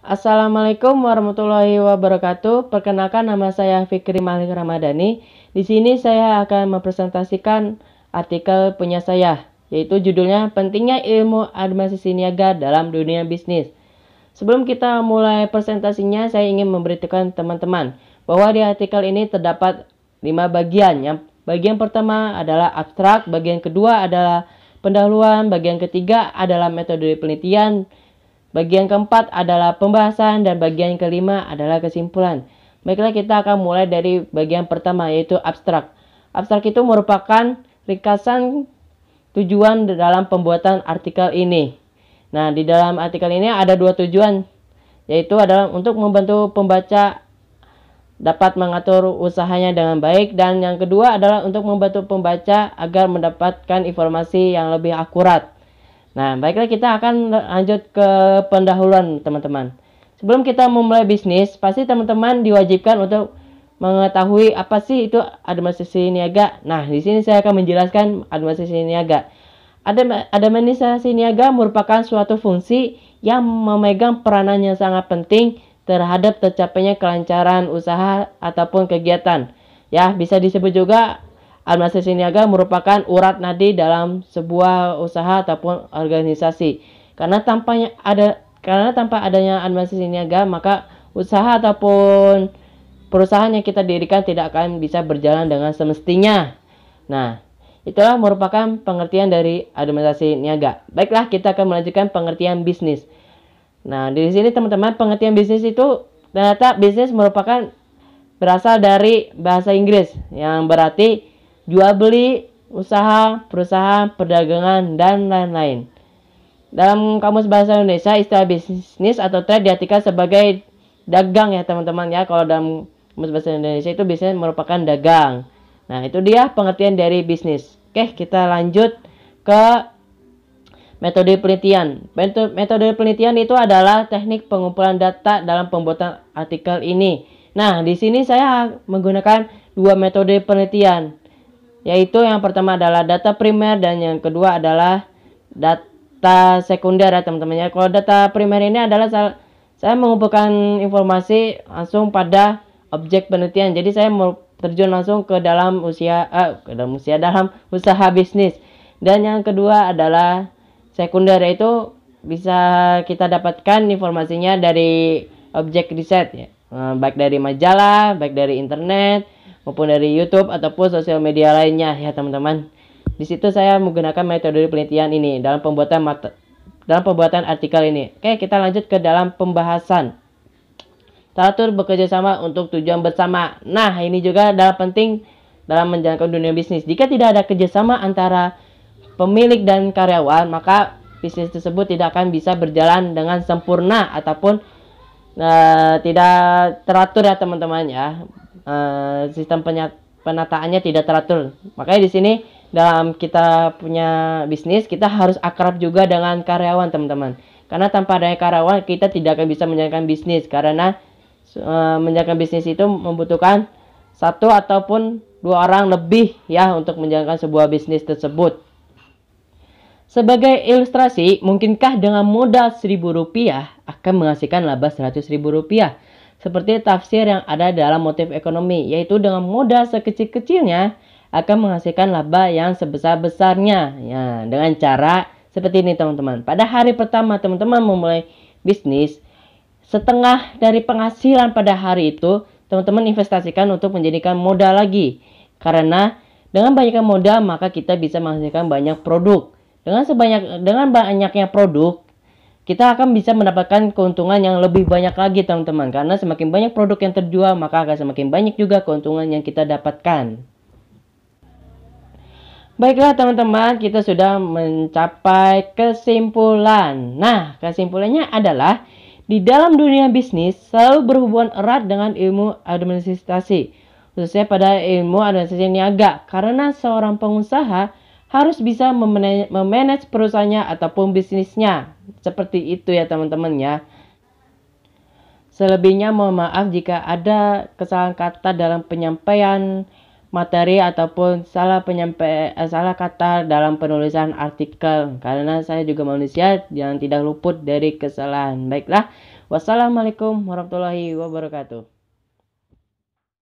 Assalamualaikum warahmatullahi wabarakatuh. Perkenalkan, nama saya Fikri Malik Ramadhani. Di sini saya akan mempresentasikan artikel punya saya, yaitu judulnya Pentingnya Ilmu Administrasi Niaga dalam Dunia Bisnis. Sebelum kita mulai presentasinya, saya ingin memberitakan teman-teman bahwa di artikel ini terdapat 5 bagian. Yang bagian pertama adalah abstrak, bagian kedua adalah pendahuluan, bagian ketiga adalah metode penelitian, bagian keempat adalah pembahasan, dan bagian kelima adalah kesimpulan. Baiklah, kita akan mulai dari bagian pertama, yaitu abstrak. Abstrak itu merupakan ringkasan tujuan dalam pembuatan artikel ini. Nah, di dalam artikel ini ada 2 tujuan, yaitu adalah untuk membantu pembaca dapat mengatur usahanya dengan baik, dan yang kedua adalah untuk membantu pembaca agar mendapatkan informasi yang lebih akurat. Nah, baiklah, kita akan lanjut ke pendahuluan, teman-teman. Sebelum kita memulai bisnis, pasti teman-teman diwajibkan untuk mengetahui apa sih itu administrasi niaga. Nah, di sini saya akan menjelaskan administrasi niaga. Administrasi niaga merupakan suatu fungsi yang memegang peranan yang sangat penting terhadap tercapainya kelancaran usaha ataupun kegiatan. Ya, bisa disebut juga administrasi niaga merupakan urat nadi dalam sebuah usaha ataupun organisasi. Karena tanpa adanya administrasi niaga, maka usaha ataupun perusahaan yang kita dirikan tidak akan bisa berjalan dengan semestinya. Nah, itulah merupakan pengertian dari administrasi niaga. Baiklah, kita akan melanjutkan pengertian bisnis. Nah, di sini teman-teman, pengertian bisnis itu ternyata bisnis merupakan berasal dari bahasa Inggris yang berarti jual beli, usaha, perusahaan, perdagangan, dan lain-lain. Dalam Kamus Bahasa Indonesia, istilah bisnis atau trade diartikan sebagai dagang ya teman-teman ya. Kalau dalam Kamus Bahasa Indonesia itu bisnis merupakan dagang. Nah, itu dia pengertian dari bisnis. Oke, kita lanjut ke metode penelitian. Metode penelitian itu adalah teknik pengumpulan data dalam pembuatan artikel ini. Nah, di sini saya menggunakan 2 metode penelitian, yaitu yang pertama adalah data primer dan yang kedua adalah data sekunder ya teman-teman ya. Kalau data primer ini adalah saya mengumpulkan informasi langsung pada objek penelitian. Jadi saya mau terjun langsung ke dalam dalam usaha bisnis. Dan yang kedua adalah sekunder, yaitu bisa kita dapatkan informasinya dari objek riset ya. Baik dari majalah, baik dari internet, maupun dari YouTube ataupun sosial media lainnya ya teman-teman. Di situ saya menggunakan metode penelitian ini dalam pembuatan artikel ini. Oke, kita lanjut ke dalam pembahasan. Teratur bekerja sama untuk tujuan bersama. Nah, ini juga adalah penting dalam menjalankan dunia bisnis. Jika tidak ada kerjasama antara pemilik dan karyawan, maka bisnis tersebut tidak akan bisa berjalan dengan sempurna ataupun tidak teratur ya teman-teman ya. Sistem penataannya tidak teratur. Makanya di sini dalam kita punya bisnis, kita harus akrab juga dengan karyawan teman-teman. Karena tanpa adanya karyawan, kita tidak akan bisa menjalankan bisnis. Karena menjalankan bisnis itu membutuhkan 1 ataupun 2 orang lebih ya untuk menjalankan sebuah bisnis tersebut. Sebagai ilustrasi, mungkinkah dengan modal Rp1.000 akan menghasilkan laba Rp100.000? Seperti tafsir yang ada dalam motif ekonomi, yaitu dengan modal sekecil-kecilnya akan menghasilkan laba yang sebesar-besarnya. Ya, dengan cara seperti ini teman-teman. Pada hari pertama teman-teman memulai bisnis, setengah dari penghasilan pada hari itu teman-teman investasikan untuk menjadikan modal lagi. Karena dengan banyaknya modal, maka kita bisa menghasilkan banyak produk. Dengan banyaknya produk, kita akan bisa mendapatkan keuntungan yang lebih banyak lagi teman-teman. Karena semakin banyak produk yang terjual, maka akan semakin banyak juga keuntungan yang kita dapatkan. Baiklah teman-teman, kita sudah mencapai kesimpulan. Nah, kesimpulannya adalah di dalam dunia bisnis selalu berhubungan erat dengan ilmu administrasi, khususnya pada ilmu administrasi niaga. Karena seorang pengusaha harus bisa memanage perusahaannya ataupun bisnisnya. Seperti itu ya teman-teman ya. Selebihnya mohon maaf jika ada kesalahan kata dalam penyampaian materi ataupun salah kata dalam penulisan artikel, karena saya juga manusia yang tidak luput dari kesalahan. Baiklah, wassalamualaikum warahmatullahi wabarakatuh.